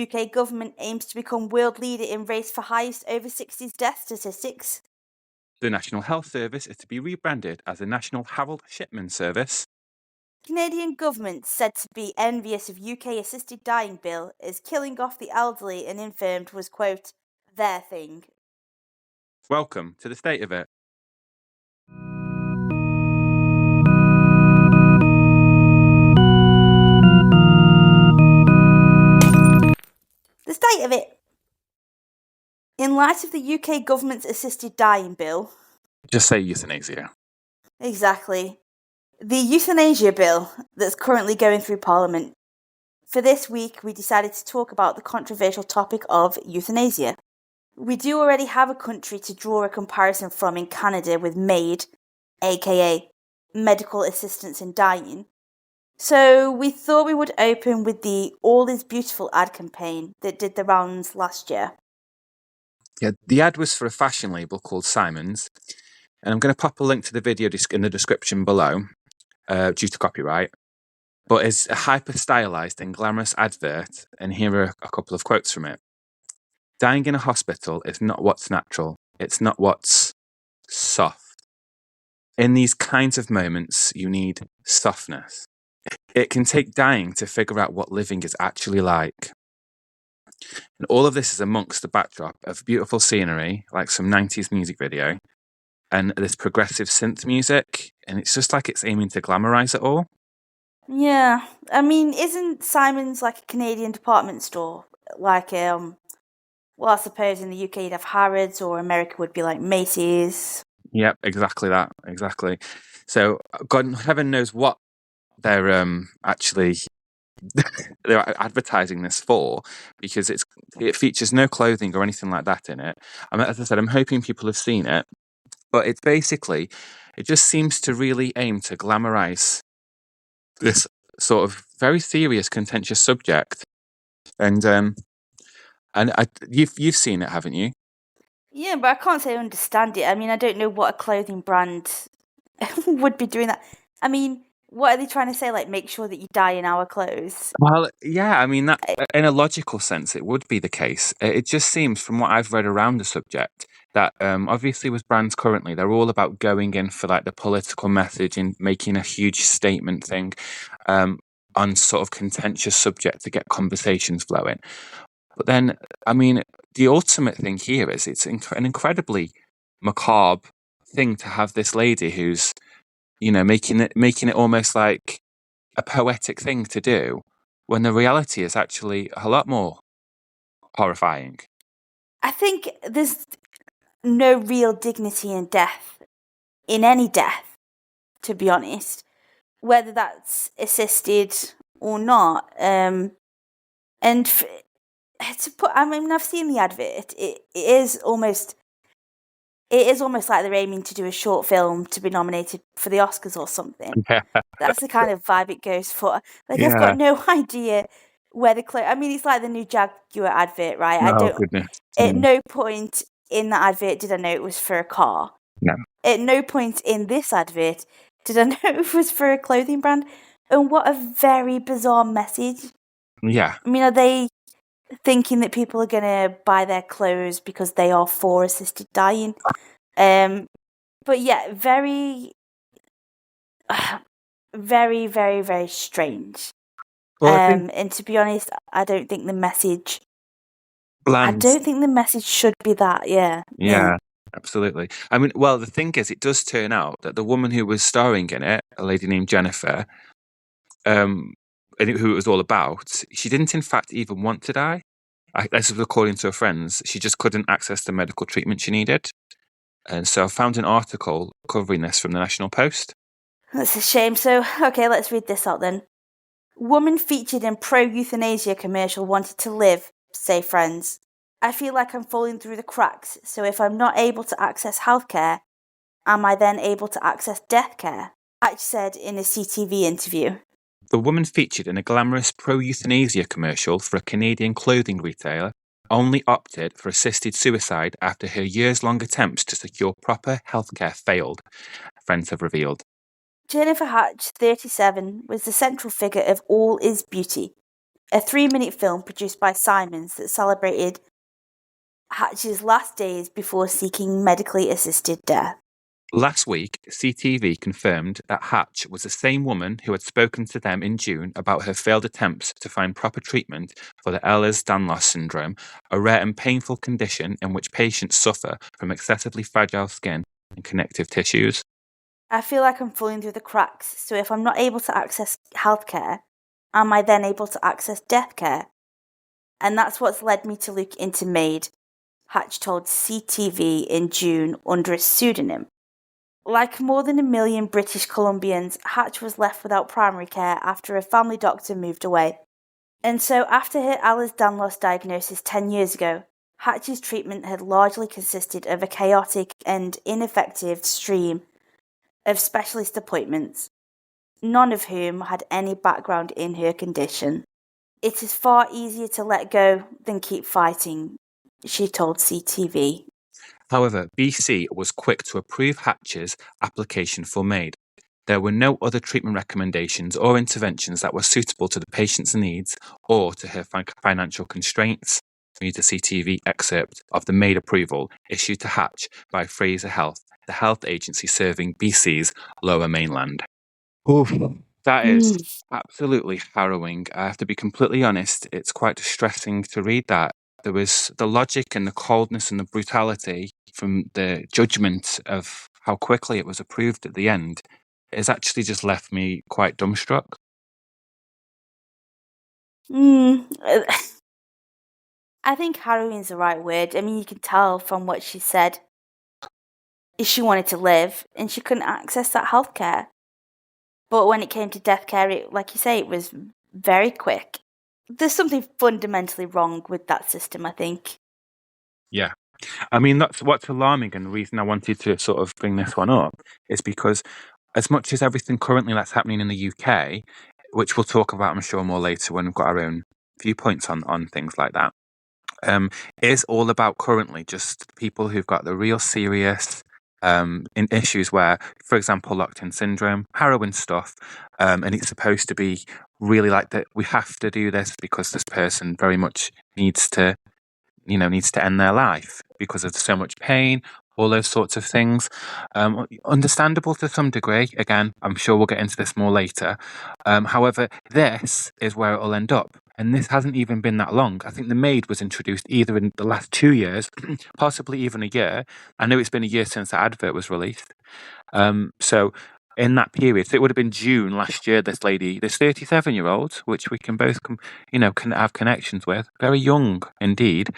UK government aims to become world leader in race for highest over 60s death statistics. The National Health Service is to be rebranded as the National Harold Shipman Service. Canadian government said to be envious of UK assisted dying bill as killing off the elderly and infirmed was, quote, their thing. Welcome to the state of it. The state of it. In light of the UK government's assisted dying bill. Just say euthanasia. Exactly. The euthanasia bill that's currently going through Parliament. For this week, we decided to talk about the controversial topic of euthanasia. We do already have a country to draw a comparison from in Canada with MAID, aka Medical Assistance in Dying. So we thought we would open with the All Is Beautiful ad campaign that did the rounds last year. Yeah, the ad was for a fashion label called Simons, and I'm going to pop a link to the video in the description below, due to copyright. But it's a hyper-stylized and glamorous advert, and here are a couple of quotes from it. Dying in a hospital is not what's natural. It's not what's soft. In these kinds of moments, you need softness. It can take dying to figure out what living is actually like. And all of this is amongst the backdrop of beautiful scenery, like some 90s music video, and this progressive synth music, and it's just like it's aiming to glamorize it all. Yeah, I mean, isn't Simons like a Canadian department store? Like, well, I suppose in the UK you'd have Harrods, or America would be like Macy's. Yep, exactly that, exactly. So, God, heaven knows what they're actually they're advertising this for, because it features no clothing or anything like that in it. As I said, I'm hoping people have seen it, but it's basically, it just seems to really aim to glamorize this sort of very serious, contentious subject. And you've seen it, haven't you? Yeah, but I can't say I understand it. I mean, I don't know what a clothing brand would be doing that. I mean, what are they trying to say? Like, make sure that you die in our clothes? Well, yeah, I mean, that in a logical sense, it would be the case. It just seems, from what I've read around the subject, that obviously with brands currently, they're all about going in for like the political message and making a huge statement thing on sort of contentious subject to get conversations flowing. But then, I mean, the ultimate thing here is it's an incredibly macabre thing to have this lady who's, making it almost like a poetic thing to do, when the reality is actually a lot more horrifying. I think there's no real dignity in death, in any death, to be honest, whether that's assisted or not. And to put, I mean, I've seen the advert. It is almost like they're aiming to do a short film to be nominated for the Oscars or something. Yeah. That's the kind of vibe it goes for. Like, I've Yeah. got no idea where the I mean, it's like the new Jaguar advert, right? Oh, goodness. At no point in that advert did I know it was for a car. No. At no point in this advert did I know it was for a clothing brand. And what a very bizarre message. Yeah. I mean, are they thinking that people are going to buy their clothes because they are for assisted dying? But yeah, very, very, very, very strange. Well, and to be honest, I don't think the message. Bland. I don't think the message should be that. Yeah, absolutely. I mean, well, the thing is, it does turn out that the woman who was starring in it, a lady named Jennifer, and who it was all about, she didn't in fact even want to die. This was according to her friends. She just couldn't access the medical treatment she needed. And so I found an article covering this from the National Post. That's a shame. So, okay, let's read this out then. Woman featured in pro-euthanasia commercial wanted to live, say friends. I feel like I'm falling through the cracks, so if I'm not able to access healthcare, am I then able to access death care? Hatch said in a CTV interview. The woman featured in a glamorous pro-euthanasia commercial for a Canadian clothing retailer only opted for assisted suicide after her years-long attempts to secure proper healthcare failed, friends have revealed. Jennifer Hatch, 37, was the central figure of All Is Beauty, a 3-minute film produced by Simons that celebrated Hatch's last days before seeking medically assisted death. Last week, CTV confirmed that Hatch was the same woman who had spoken to them in June about her failed attempts to find proper treatment for the Ehlers-Danlos syndrome, a rare and painful condition in which patients suffer from excessively fragile skin and connective tissues. I feel like I'm falling through the cracks, so if I'm not able to access healthcare, am I then able to access death care? And that's what's led me to look into MAID, Hatch told CTV in June under a pseudonym. Like more than 1 million British Columbians, Hatch was left without primary care after a family doctor moved away. And so after her Ehlers-Danlos diagnosis 10 years ago, Hatch's treatment had largely consisted of a chaotic and ineffective stream of specialist appointments, none of whom had any background in her condition. It is far easier to let go than keep fighting, she told CTV. However, BC was quick to approve Hatch's application for MAID. There were no other treatment recommendations or interventions that were suitable to the patient's needs or to her financial constraints. Read the CTV excerpt of the MAID approval issued to Hatch by Fraser Health, the health agency serving BC's Lower Mainland. Oof. That is absolutely harrowing. I have to be completely honest, it's quite distressing to read that. There was the logic and the coldness and the brutality from the judgment of how quickly it was approved at the end. It has actually just left me quite dumbstruck. I think harrowing is the right word. I mean, you can tell from what she said. She wanted to live and she couldn't access that healthcare. But when it came to death care, like you say, it was very quick. There's something fundamentally wrong with that system, I think. Yeah. I mean, that's what's alarming, and the reason I wanted to sort of bring this one up is because as much as everything currently that's happening in the UK, which we'll talk about, I'm sure, more later when we've got our own viewpoints on things like that, is all about currently just people who've got the real serious in issues where, for example, locked-in syndrome, harrowing stuff, and it's supposed to be really like that. We have to do this because this person very much needs to end their life because of so much pain, all those sorts of things. Understandable to some degree. Again, I'm sure we'll get into this more later. However, this is where it'll end up. And this hasn't even been that long. I think the MAID was introduced either in the last 2 years, possibly even a year. I know it's been a year since the advert was released. So in that period, so it would have been June last year, this 37-year-old, which we can both, can have connections with, very young indeed,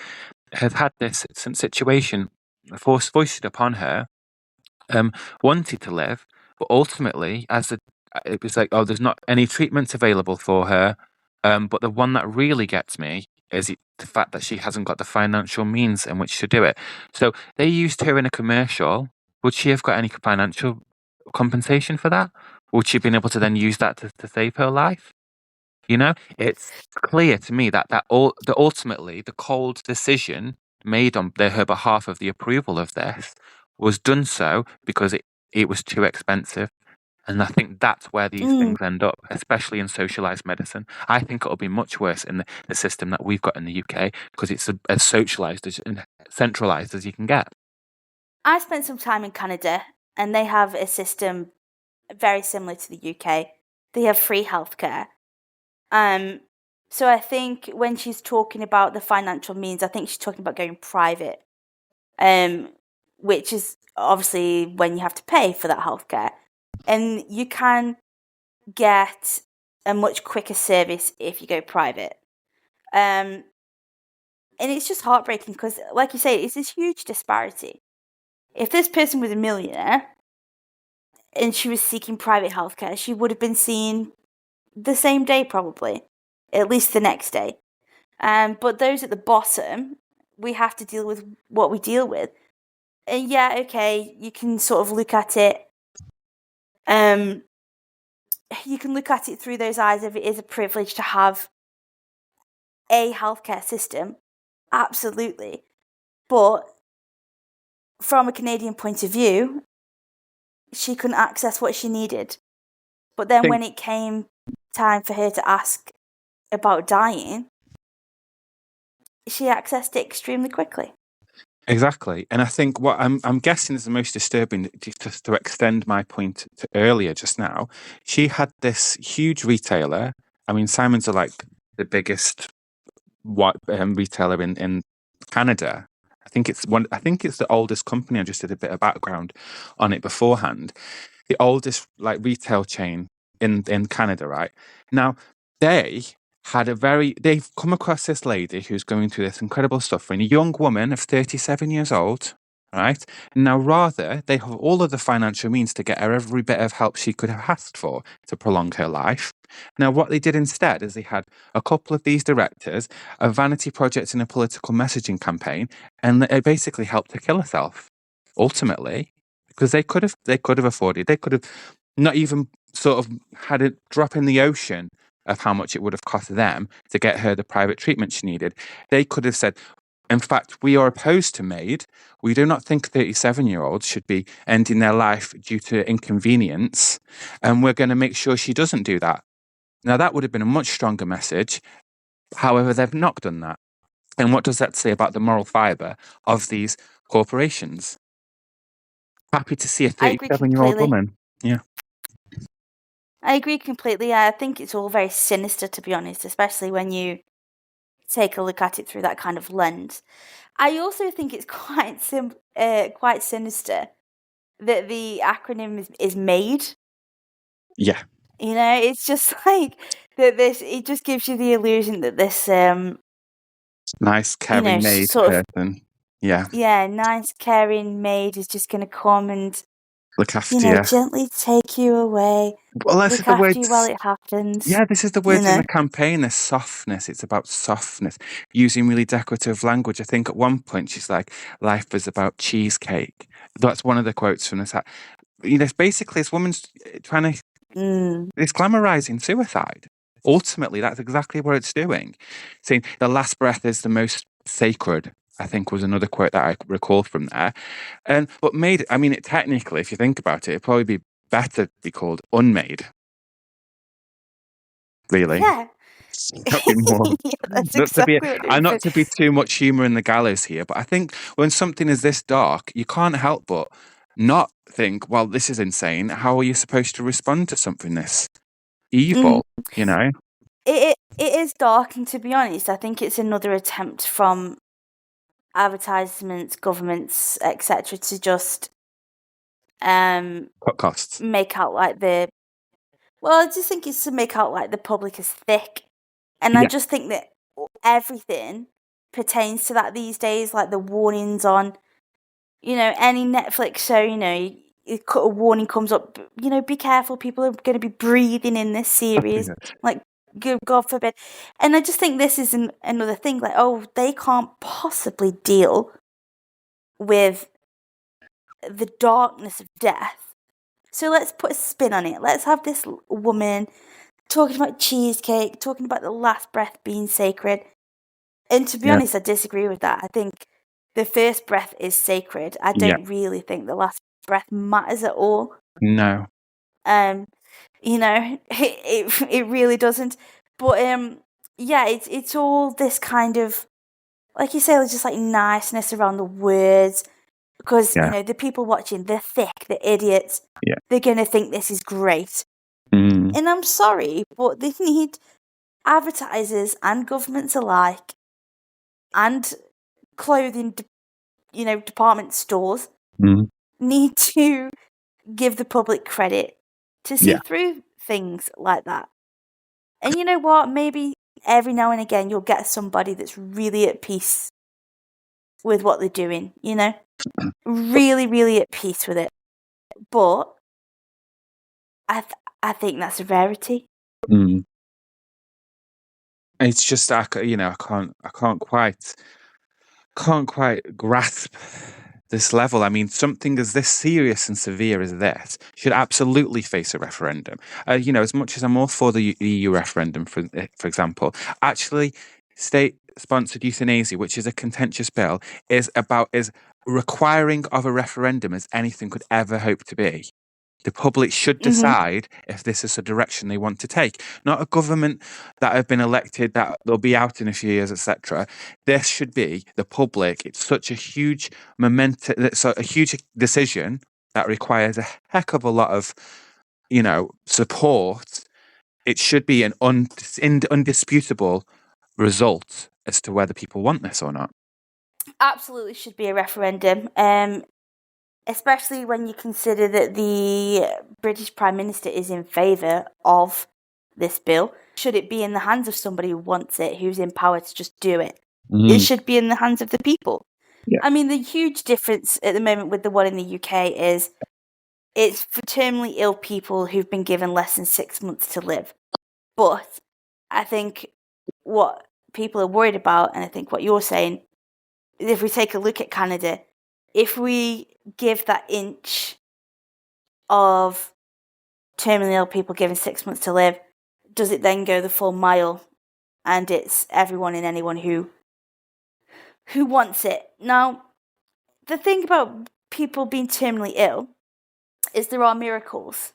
has had this situation foisted upon her, wanted to live, but ultimately, it was like, oh, there's not any treatment available for her. But the one that really gets me is the fact that she hasn't got the financial means in which to do it. So they used her in a commercial. Would she have got any financial compensation for that? Would she have been able to then use that to save her life? It's clear to me that ultimately the cold decision made on her behalf of the approval of this was done so because it was too expensive. And I think that's where these things end up, especially in socialised medicine. I think it'll be much worse in the system that we've got in the UK because it's as socialised and centralised as you can get. I spent some time in Canada and they have a system very similar to the UK. They have free healthcare. So I think when she's talking about the financial means, I think she's talking about going private, which is obviously when you have to pay for that healthcare. And you can get a much quicker service if you go private. And it's just heartbreaking because, like you say, it's this huge disparity. If this person was a millionaire and she was seeking private healthcare, she would have been seen the same day probably, at least the next day. But those at the bottom, we have to deal with what we deal with. And yeah, okay, you can sort of look at it. You can look at it through those eyes if it is a privilege to have a healthcare system. Absolutely. But from a Canadian point of view, she couldn't access what she needed. But then when it came time for her to ask about dying, she accessed it extremely quickly. Exactly. And I think what I'm guessing is the most disturbing, just to extend my point to earlier just now, she had this huge retailer. I mean, Simons are like the biggest retailer in Canada. I think it's the oldest company. I just did a bit of background on it beforehand. The oldest like retail chain in Canada, right? Now, they've come across this lady who's going through this incredible suffering, a young woman of 37 years old, right? Now, rather, they have all of the financial means to get her every bit of help she could have asked for to prolong her life. Now, what they did instead is they had a couple of these directors, a vanity project and a political messaging campaign, and they basically helped her kill herself, ultimately, because they could have afforded, they could have not even sort of had a drop in the ocean of how much it would have cost them to get her the private treatment she needed. They could have said, in fact, we are opposed to MAID. We do not think 37-year-olds should be ending their life due to inconvenience, and we're going to make sure she doesn't do that. Now, that would have been a much stronger message. However, they've not done that. And what does that say about the moral fibre of these corporations? Happy to see a I agree 37-year-old completely. woman. Yeah. I agree completely. I think it's all very sinister, to be honest, especially when you take a look at it through that kind of lens. I also think it's quite sinister that the acronym is MAID. Yeah. You know, it's just like that. It just gives you the illusion that this Nice, caring maid sort of person. Yeah. nice caring maid is just going to come and Look after you. gently take you away, Well, this is look the after you while words. it happens. Yeah, this is the You words in know, the campaign. There's softness. It's about softness, using really decorative language. I think at one point she's like, "Life is about cheesecake." That's one of the quotes from this. You know, basically, this woman's trying to. It's glamorizing suicide. Ultimately, that's exactly what it's doing. Saying the last breath is the most sacred, I think, was another quote that I recall from there. But made, I mean, technically, if you think about it, it'd probably be better to be called unmade. Really. yeah. Not be more. Yeah, that's Not to be, exactly what it and would not be. to be too much humor in the gallows here, but I think when something is this dark, you can't help but not think, well, this is insane. How are you supposed to respond to something this evil? You know? It is dark, and to be honest, I think it's another attempt from advertisements, governments, etc., to just Cut costs. make out like the. Well, I just think it's to make out like the public is thick, and I Yeah. just think that everything pertains to that these days, like the warnings on, any Netflix show. A warning comes up. Be careful. People are going to be breathing in this series. Like, God forbid. And I just think this is another thing. Like, oh, they can't possibly deal with the darkness of death. So let's put a spin on it. Let's have this woman talking about cheesecake, talking about the last breath being sacred. And to be honest, I disagree with that. I think the first breath is sacred. I don't really think the last breath matters at all. No. It really doesn't. But it's all this kind of, like you say, just like niceness around the words. Because, the people watching, they're thick, they're idiots. Yeah. They're going to think this is great. Mm. And I'm sorry, but they need advertisers and governments alike and clothing, department stores need to give the public credit to see through things like that. And you know what? Maybe every now and again you'll get somebody that's really at peace with what they're doing, really, really at peace with it. But I think that's a rarity. It's just I can't quite grasp this level. I mean, something as this serious and severe as this should absolutely face a referendum. As much as I'm all for the EU referendum, for example, actually, state-sponsored euthanasia, which is a contentious bill, is requiring of a referendum as anything could ever hope to be. The public should decide if this is a direction they want to take, not a government that have been elected that they'll be out in a few years, etc. This should be the public. It's such a huge it's a huge decision that requires a heck of a lot of, support. It should be an undisputable result as to whether people want this or not. Absolutely should be a referendum. Especially when you consider that the British Prime Minister is in favour of this bill. Should it be in the hands of somebody who wants it, who's in power to just do it? It should be in the hands of the people. Yeah. I mean, the huge difference at the moment with the one in the UK is it's for terminally ill people who've been given less than 6 months to live. But I think what people are worried about, and I think what you're saying, is if we take a look at Canada, if we give that inch of terminally ill people given 6 months to live, does it then go the full mile and it's everyone and anyone who wants it? Now, the thing about people being terminally ill is there are miracles.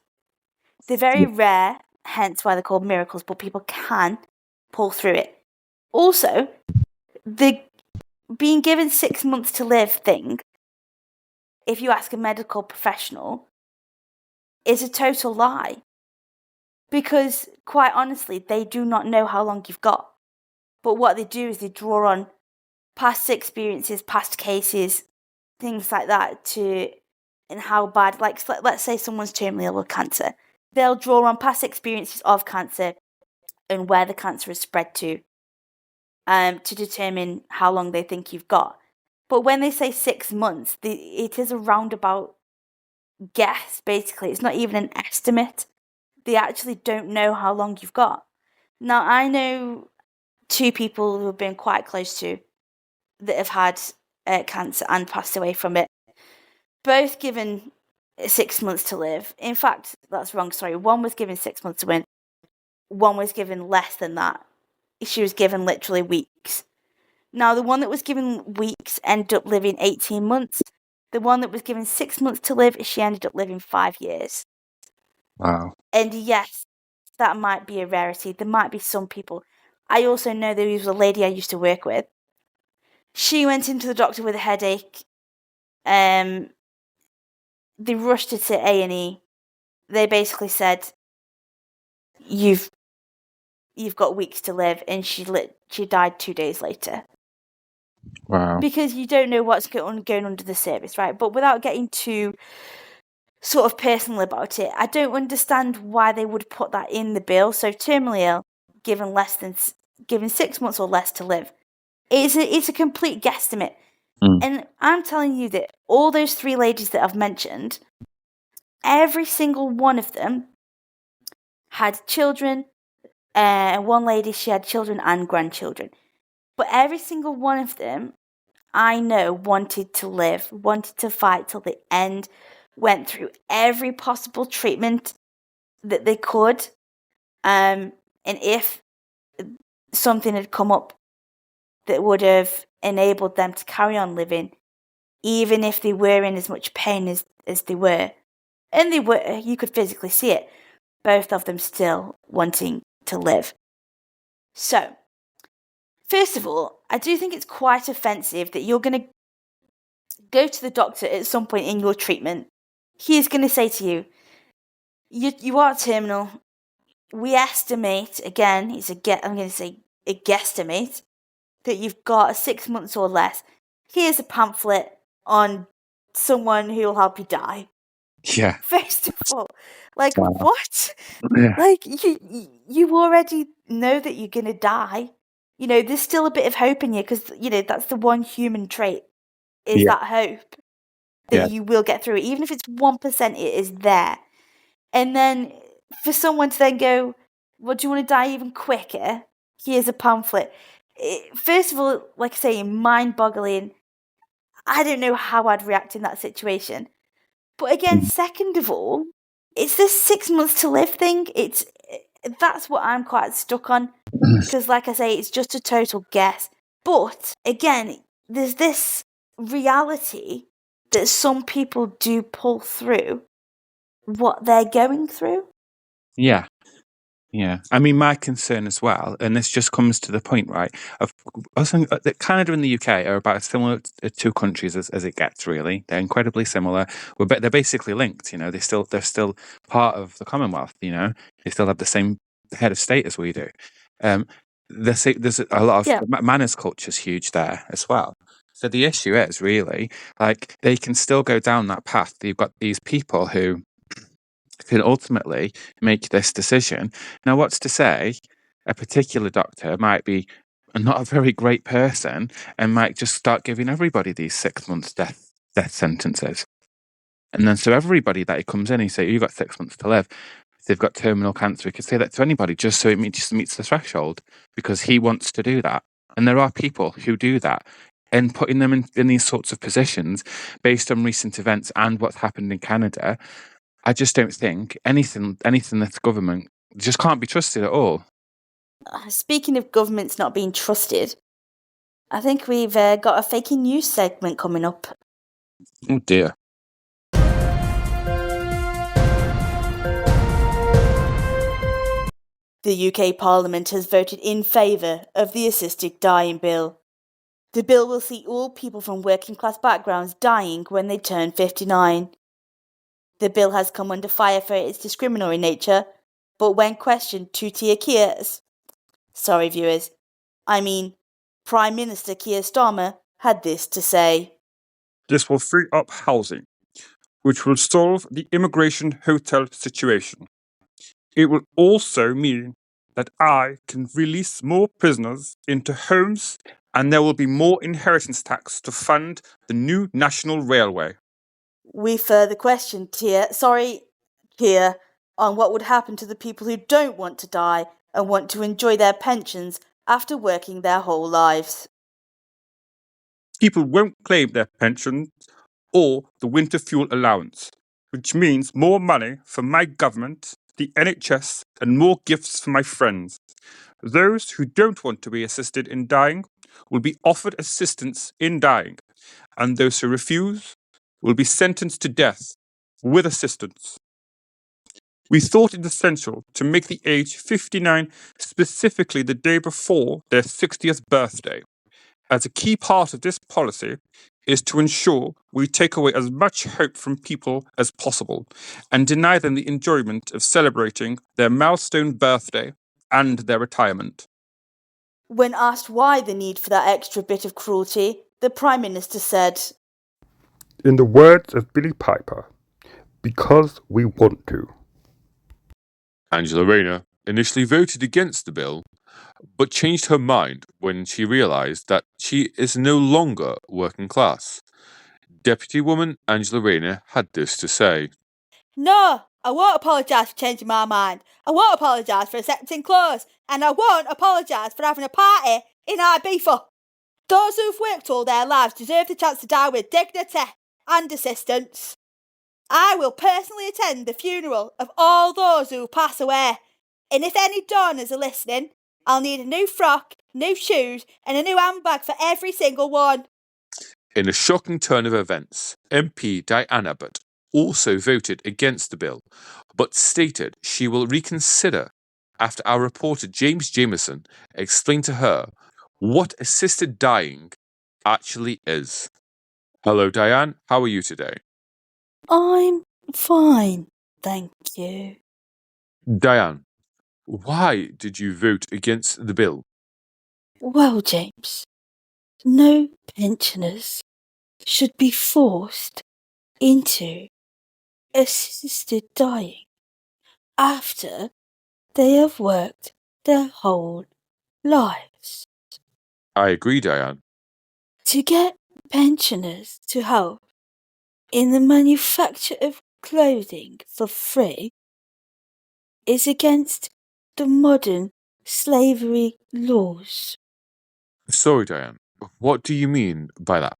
They're very rare, hence why they're called miracles, but people can pull through it. Also, the being given 6 months to live thing, if you ask a medical professional, is a total lie. Because, quite honestly, they do not know how long you've got. But what they do is they draw on past experiences, past cases, things like that and how bad, like, let's say someone's terminally ill with cancer. They'll draw on past experiences of cancer and where the cancer is spread to determine how long they think you've got. But when they say 6 months, it is a roundabout guess, basically. It's not even an estimate. They actually don't know how long you've got. Now, I know 2 people who have been quite close to that have had cancer and passed away from it. Both given 6 months to live. In fact, that's wrong, sorry. One was given 6 months to live. One was given less than that. She was given literally weeks. Now, the one that was given weeks ended up living 18 months. The one that was given 6 months to live, she ended up living 5 years. Wow. And yes, that might be a rarity. There might be some people. I also know there was a lady I used to work with. She went into the doctor with a headache. They rushed her to A&E. They basically said, "You've got weeks to live," and she died 2 days later. Wow. Because you don't know what's going under the surface, right? But without getting too sort of personal about it, I don't understand why they would put that in the bill. So terminally ill, given 6 months or less to live, it's a complete guesstimate. And I'm telling you that all those 3 ladies that I've mentioned, every single one of them had children. One lady, she had children and grandchildren. But every single one of them, I know, wanted to live, wanted to fight till the end, went through every possible treatment that they could. And if something had come up that would have enabled them to carry on living, even if they were in as much pain as they were, and they were, you could physically see it, both of them still wanting to live. So, first of all, I do think it's quite offensive that you're going to go to the doctor at some point in your treatment. He is going to say to you, you are terminal. We estimate, again, I'm going to say a guesstimate, that you've got 6 months or less. Here's a pamphlet on someone who will help you die. Yeah. First of all, like, Wow. what? Yeah. Like, you already know that you're going to die. There's still a bit of hope in you because, that's the one human trait, is that hope that you will get through it. Even if it's 1%, it is there. And then for someone to then go, well, do you want to die even quicker? Here's a pamphlet. First of all, like I say, mind-boggling. I don't know how I'd react in that situation. But again, second of all, it's this 6 months to live thing. That's what I'm quite stuck on. Because like I say, it's just a total guess. But again, there's this reality that some people do pull through what they're going through? Yeah. Yeah. I mean, my concern as well, and this just comes to the point, right, of us that Canada and the UK are about as similar two countries as it gets, really. They're incredibly similar. They're basically linked, you know. They're still part of the Commonwealth, you know. They still have the same head of state as we do. There's a lot of manners culture is huge there as well. So the issue is really, like, they can still go down that path. You've got these people who can ultimately make this decision. Now, what's to say a particular doctor might be not a very great person and might just start giving everybody these 6 months death sentences. And then so everybody that he comes in, he say, you've got 6 months to live. If they've got terminal cancer, he could say that to anybody just so it just meets the threshold because he wants to do that. And there are people who do that. And putting them in these sorts of positions based on recent events and what's happened in Canada, I just don't think anything that's government just can't be trusted at all. Speaking of governments not being trusted, I think we've got a faking news segment coming up. Oh dear. The UK Parliament has voted in favour of the Assisted Dying Bill. The bill will see all people from working class backgrounds dying when they turn 59. The bill has come under fire for its discriminatory nature, but when questioned, sorry viewers, I mean Prime Minister Keir Starmer had this to say. This will free up housing, which will solve the immigration hotel situation. It will also mean that I can release more prisoners into homes and there will be more inheritance tax to fund the new national railway. We further questioned Keir, on what would happen to the people who don't want to die and want to enjoy their pensions after working their whole lives. People won't claim their pensions or the winter fuel allowance, which means more money for my government, the NHS, and more gifts for my friends. Those who don't want to be assisted in dying will be offered assistance in dying, and those who refuse will be sentenced to death with assistance. We thought it essential to make the age 59 specifically the day before their 60th birthday, as a key part of this policy is to ensure we take away as much hope from people as possible and deny them the enjoyment of celebrating their milestone birthday and their retirement. When asked why the need for that extra bit of cruelty, the Prime Minister said, in the words of Billy Piper, because we want to. Angela Rayner initially voted against the bill, but changed her mind when she realised that she is no longer working class. Deputy Woman Angela Rayner had this to say. No, I won't apologise for changing my mind. I won't apologise for accepting clothes. And I won't apologise for having a party in Ibiza. Those who've worked all their lives deserve the chance to die with dignity and assistance. I will personally attend the funeral of all those who pass away. And if any donors are listening, I'll need a new frock, new shoes, and a new handbag for every single one. In a shocking turn of events, MP Diane Abbott also voted against the bill, but stated she will reconsider after our reporter James Jameson explained to her what assisted dying actually is. Hello, Diane. How are you today? I'm fine, thank you. Diane, why did you vote against the bill? Well, James, no pensioners should be forced into assisted dying after they have worked their whole lives. I agree, Diane. To get pensioners to help in the manufacture of clothing for free is against the modern slavery laws. Sorry, Diane. What do you mean by that?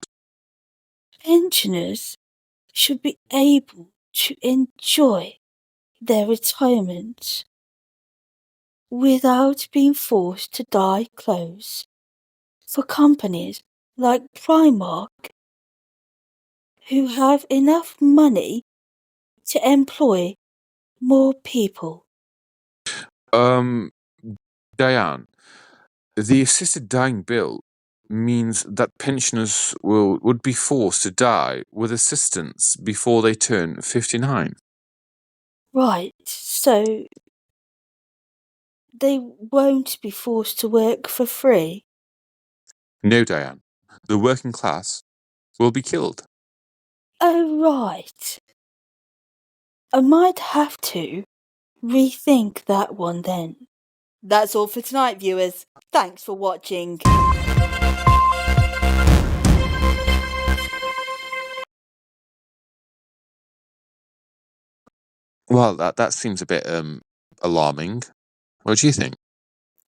Pensioners should be able to enjoy their retirement without being forced to dye clothes for companies like Primark, who have enough money to employ more people? Diane, the assisted dying bill means that pensioners would be forced to die with assistance before they turn 59. Right, so they won't be forced to work for free? No, Diane, the working class will be killed. Oh, right. I might have to rethink that one then. That's all for tonight, viewers. Thanks for watching. Well, that seems a bit alarming. What do you think?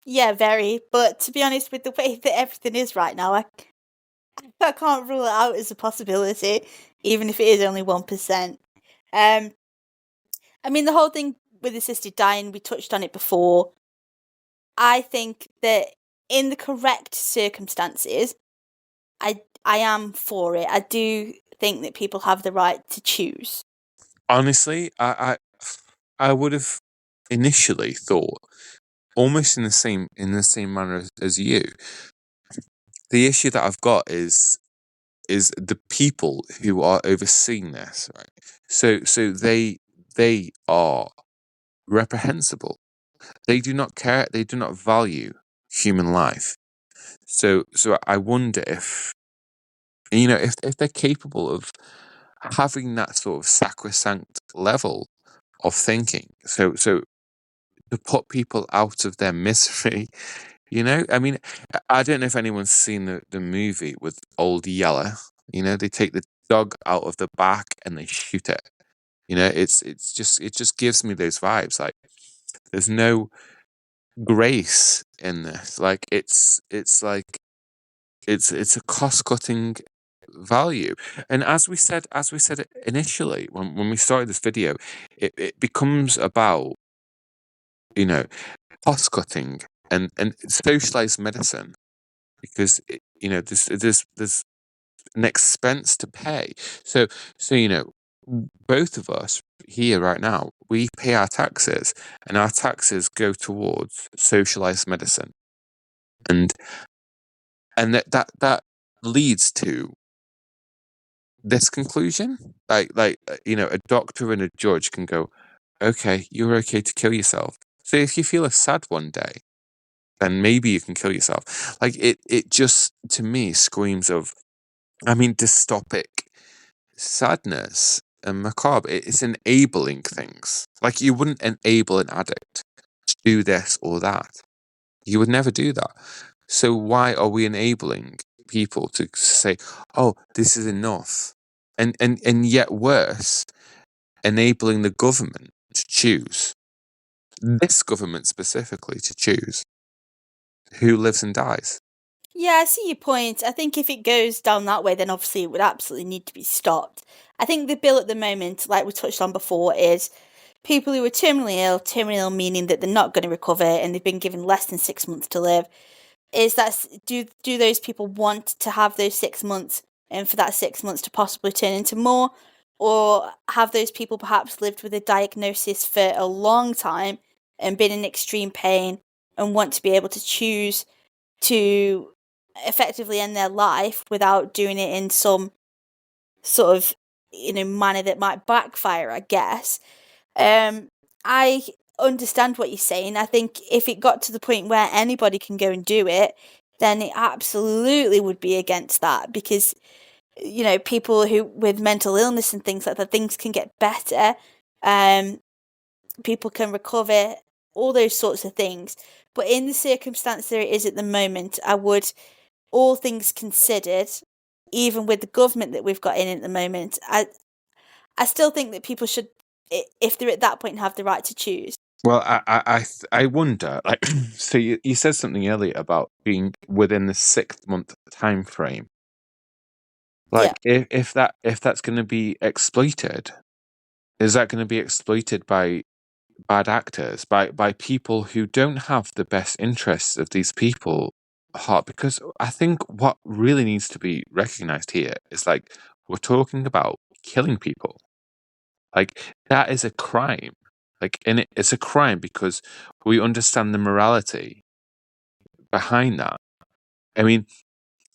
Yeah, very. But to be honest, with the way that everything is right now, I can't rule it out as a possibility, even if it is only 1%. I mean, the whole thing with assisted dying, we touched on it before. I think that in the correct circumstances, I am for it. I do think that people have the right to choose. Honestly, I would have initially thought almost in the same manner as you. The issue that I've got is the people who are overseeing this, right? So they are reprehensible. They do not care. They do not value human life. So I wonder if if they're capable of having that sort of sacrosanct level of thinking. So to put people out of their misery. I mean, I don't know if anyone's seen the movie with Old Yeller. They take the dog out of the back and they shoot it. It just gives me those vibes. Like there's no grace in this. Like it's a cost cutting value. And as we said initially when we started this video, it becomes about cost cutting and socialized medicine because there's an expense to pay. So both of us here right now, we pay our taxes, and our taxes go towards socialized medicine, and that leads to this conclusion. Like a doctor and a judge can go, okay, you're okay to kill yourself. So if you feel sad one day, then maybe you can kill yourself. Like it just to me screams of, dystopic sadness and macabre. It's enabling things. Like you wouldn't enable an addict to do this or that. You would never do that. So why are we enabling people to say, "Oh, this is enough," and yet worse, enabling the government to choose, this government specifically to choose who lives and dies. Yeah, I see your point. I think if it goes down that way, then obviously it would absolutely need to be stopped. I think the bill at the moment, like we touched on before, is people who are terminally ill meaning that they're not going to recover and they've been given less than 6 months to live. Do those people want to have those 6 months and for that 6 months to possibly turn into more? Or have those people perhaps lived with a diagnosis for a long time and been in extreme pain and want to be able to choose to effectively end their life without doing it in some sort of manner that might backfire, I guess. I understand what you're saying. I think if it got to the point where anybody can go and do it, then it absolutely would be against that because people who with mental illness and things like that, things can get better. People can recover, all those sorts of things. But in the circumstance that it is at the moment, I would, all things considered, even with the government that we've got in at the moment, I still think that people should, if they're at that point, have the right to choose. Well, I wonder. Like, so you said something earlier about being within the 6 month time frame. Like, if that's going to be exploited, is that going to be exploited by bad actors, by people who don't have the best interests of these people at heart? Because I think what really needs to be recognized here is like we're talking about killing people. Like, that is a crime. Like, and it's a crime because we understand the morality behind that. I mean,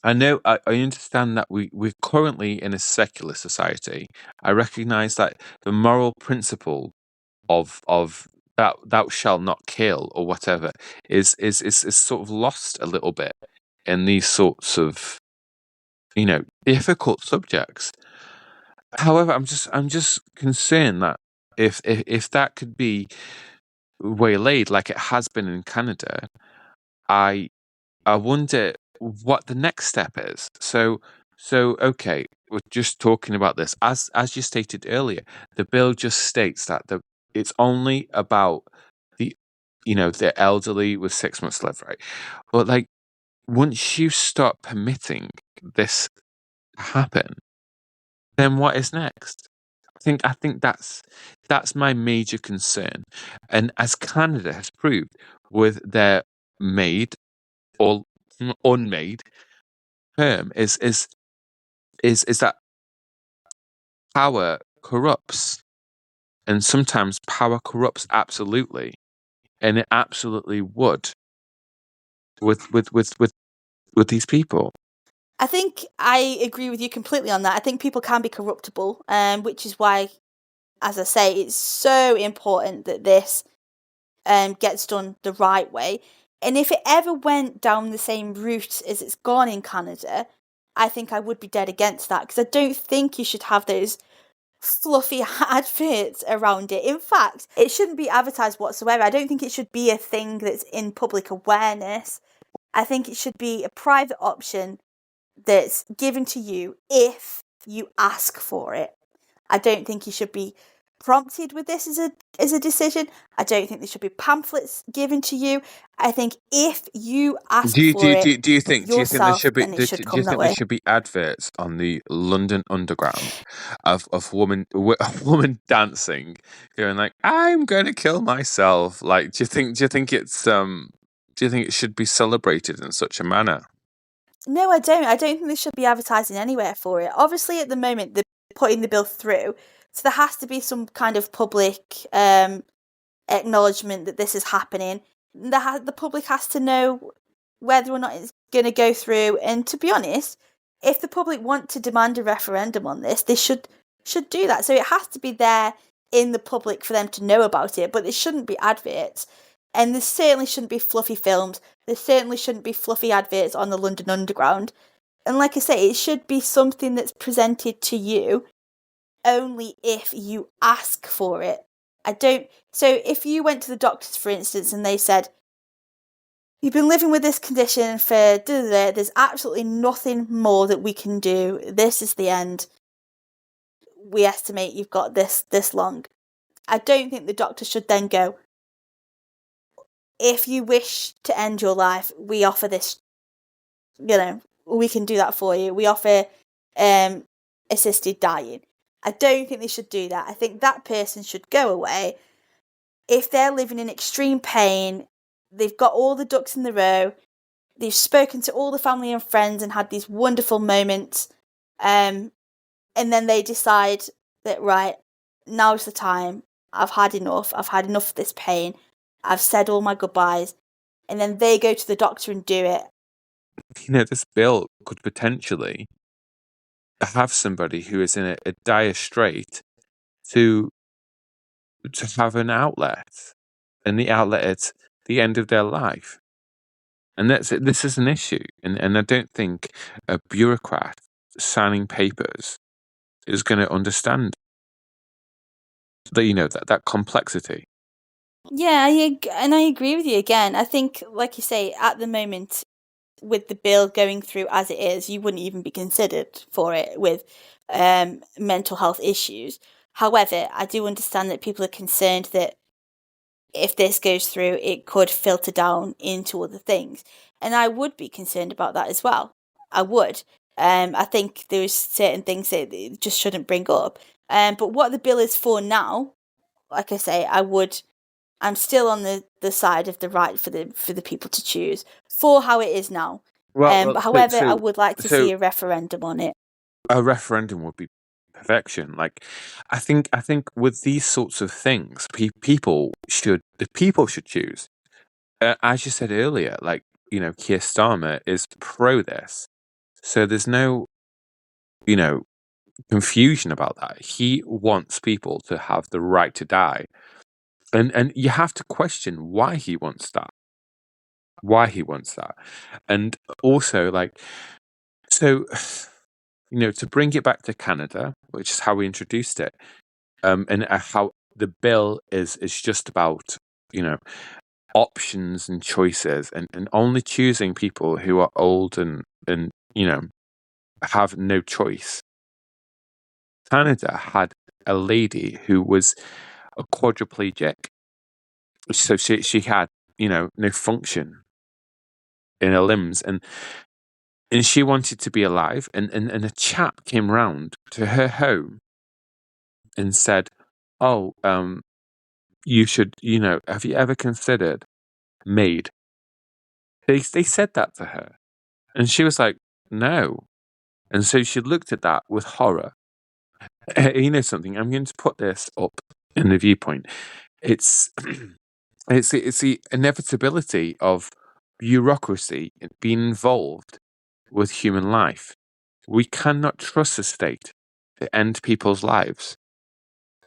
I know, I understand that we're currently in a secular society. I recognize that the moral principle of that thou shalt not kill or whatever is sort of lost a little bit in these sorts of, difficult subjects. However, I'm just concerned that if that could be waylaid like it has been in Canada, I wonder what the next step is. So okay, we're just talking about this. As you stated earlier, the bill just states that it's only about the the elderly with 6 months left, right? But like, once you start permitting this to happen, then what is next? I think that's my major concern. And as Canada has proved with their made or unmade term is that power corrupts, and sometimes power corrupts absolutely, and it absolutely would with these people. I think I agree with you completely on that. I think people can be corruptible, which is why, as I say, it's so important that this gets done the right way. And if it ever went down the same route as it's gone in Canada, I think I would be dead against that, because I don't think you should have those fluffy adverts around it. In fact, it shouldn't be advertised whatsoever. I don't think it should be a thing that's in public awareness. I think it should be a private option that's given to you if you ask for it. I don't think you should be prompted with this as a decision. I don't think there should be pamphlets given to you. I think if you ask Do you for it do you think there yourself, should be then it should do come you that think there way. should be adverts on the London Underground of woman dancing, going like, "I'm going to kill myself"? Like, do you think it should be celebrated in such a manner? No, I don't. I don't think there should be advertising anywhere for it. Obviously, at the moment, they're putting the bill through, so there has to be some kind of public acknowledgement that this is happening. The public has to know whether or not it's going to go through. And to be honest, if the public want to demand a referendum on this, they should do that. So it has to be there in the public for them to know about it. But there shouldn't be adverts, and there certainly shouldn't be fluffy films. There certainly shouldn't be fluffy adverts on the London Underground. And like I say, it should be something that's presented to you only if you ask for it. So if you went to the doctors, for instance, and they said, you've been living with this condition for there's absolutely nothing more that we can do. This is the end. We estimate you've got this long. I don't think the doctor should then go, if you wish to end your life, we offer this, we can do that for you. We offer assisted dying. I don't think they should do that. I think that person should go away. If they're living in extreme pain, they've got all the ducks in the row, they've spoken to all the family and friends and had these wonderful moments, and then they decide that, right, now's the time. I've had enough of this pain. I've said all my goodbyes. And then they go to the doctor and do it. This bill could potentially have somebody who is in a dire strait to have an outlet, and the outlet at the end of their life. And this is an issue, and I don't think a bureaucrat signing papers is going to understand that complexity. Yeah, and I agree with you again. I think, like you say, at the moment, with the bill going through as it is, you wouldn't even be considered for it with mental health issues. However, I do understand that people are concerned that if this goes through, it could filter down into other things. And I would be concerned about that as well. I would. I think there's certain things that it just shouldn't bring up. But what the bill is for now, like I say, I'm still on the side of the right for the people to choose for how it is now. But however, I would like to see a referendum on it. A referendum would be perfection. Like, I think with these sorts of things, the people should choose. As you said earlier, like, you know, Keir Starmer is pro this, so there's no, you know, confusion about that. He wants people to have the right to die, and you have to question why he wants that. And also, like, so, you know, to bring it back to Canada, which is how we introduced it, and how the bill is just about, you know, options and choices, and only choosing people who are old and you know, have no choice. Canada had a lady who was a quadriplegic, so she had, you know, no function in her limbs, and she wanted to be alive, and a chap came round to her home and said, "Oh, you should, you know, have you ever considered MAID?" They said that to her, and she was like, "No," and so she looked at that with horror. You know something? I'm going to put this up in the viewpoint. It's it's the inevitability of bureaucracy being involved with human life. We cannot trust the state to end people's lives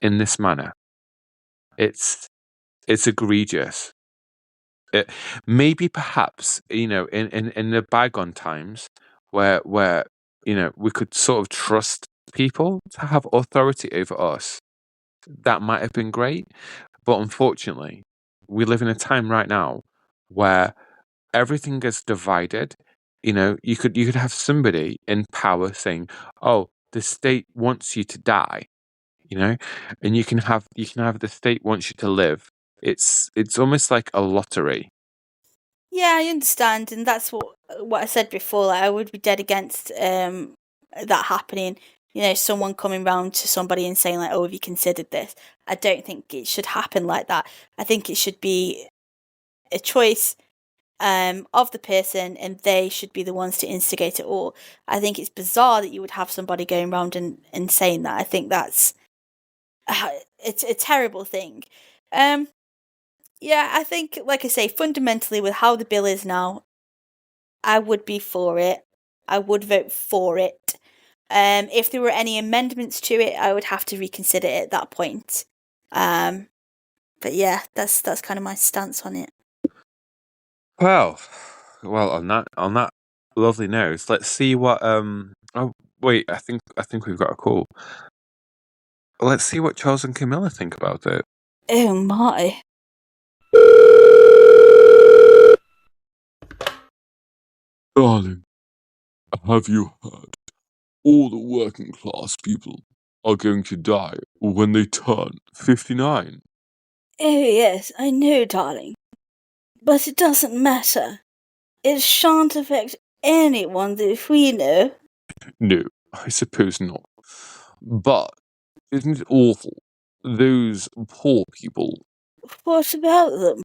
in this manner. It's egregious. Maybe perhaps, you know, in the bygone times where you know, we could sort of trust people to have authority over us, that might have been great. But unfortunately, we live in a time right now where everything is divided. You know, you could have somebody in power saying, "Oh, the state wants you to die," you know, and you can have the state wants you to live. It's almost like a lottery. Yeah, I understand, and that's what I said before. Like, I would be dead against that happening. You know, someone coming round to somebody and saying like, "Oh, have you considered this?" I don't think it should happen like that. I think it should be a choice of the person, and they should be the ones to instigate it all. I think it's bizarre that you would have somebody going around and saying that. I think that's it's a terrible thing. Yeah, I think, like I say, fundamentally with how the bill is now, I would be for it. I would vote for it. If there were any amendments to it, I would have to reconsider it at that point. But yeah, that's kind of my stance on it. Well, on that lovely note, let's see what oh wait, I think we've got a call. Let's see what Charles and Camilla think about it. Oh my. Darling, have you heard? All the working class people are going to die when they turn 59. Oh yes, I know, darling. But it doesn't matter. It shan't affect anyone that we know. No, I suppose not. But isn't it awful? Those poor people. What about them?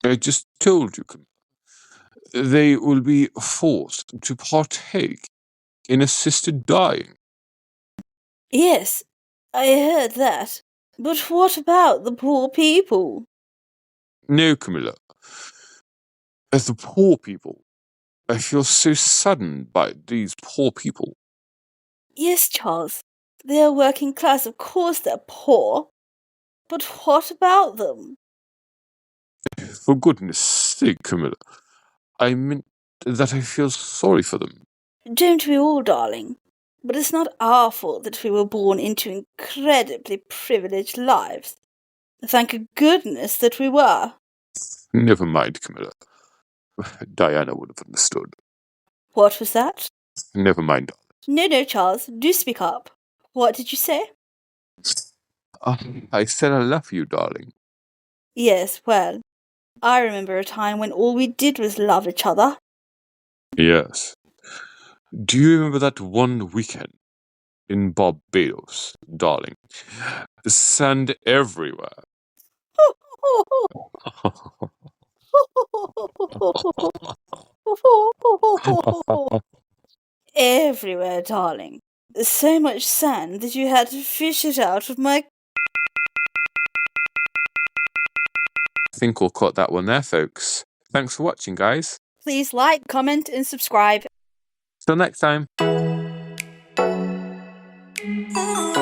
I just told you, they will be forced to partake in assisted dying. Yes, I heard that. But what about the poor people? No, Camilla. As the poor people, I feel so saddened by these poor people. Yes, Charles. They are working class, of course they're poor. But what about them? For goodness sake, Camilla, I meant that I feel sorry for them. Don't we all, darling? But it's not our fault that we were born into incredibly privileged lives. Thank goodness that we were. Never mind, Camilla. Diana would have understood. What was that? Never mind. No, Charles, do speak up. What did you say? I said I love you, darling. Yes, well, I remember a time when all we did was love each other. Yes. Do you remember that one weekend in Barbados, darling? The sand everywhere. Everywhere, darling. so much sand that you had to fish it out of my... I think we'll cut that one there, folks. Thanks for watching, guys. Please like, comment, and subscribe. Till next time. Oh.